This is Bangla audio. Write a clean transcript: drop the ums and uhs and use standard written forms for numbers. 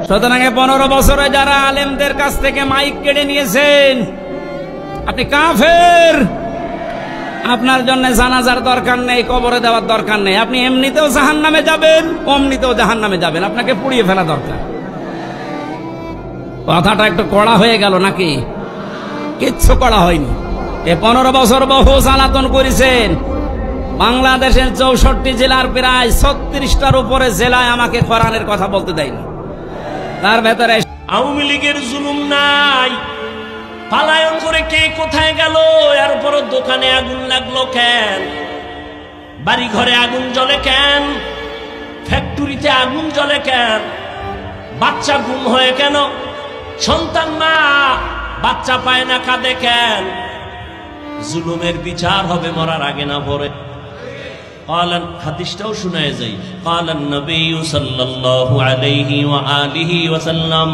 সুতরাং 15 বছরে যারা আলেমদের কাছ থেকে মাইক কেড়ে নিয়েছেন, আপনি কাফের। আপনার জন্য জানাজার দরকার নেই, কবরে দেওয়ার দরকার নেই। আপনি এমনিতেও জাহান্নামে যাবেন, অমনিতেও জাহান্নামে যাবেন। আপনাকে পুড়িয়ে ফেলা দরকার। কথাটা একটু কড়া হয়ে গেল নাকি? কিচ্ছু কড়া হয়নি। 15 বছর বহু জ্বালাতন করেছেন। বাংলাদেশের 64 জেলার প্রায় 36টার উপরে জেলায় আমাকে কোরআনের কথা বলতে দেয়নি। তার ভেতরে আওয়ামী লীগের জুলুম নাই। পালায়ন করে কে কোথায় গেল? এর উপর দোকানে আগুন লাগলো কেন? বাড়ি ঘরে আগুন জ্বলে কেন? ফ্যাক্টরিতে আগুন জ্বলে কেন? বাচ্চা গুম হয়ে কেন? সন্তান মা বাচ্চা পায় না, কাঁদে কেন? জুলুমের বিচার হবে মরার আগে না পরে। قالن হাদিসটাও শোনায় যাই। قال النبي صلى الله عليه وآله وسلم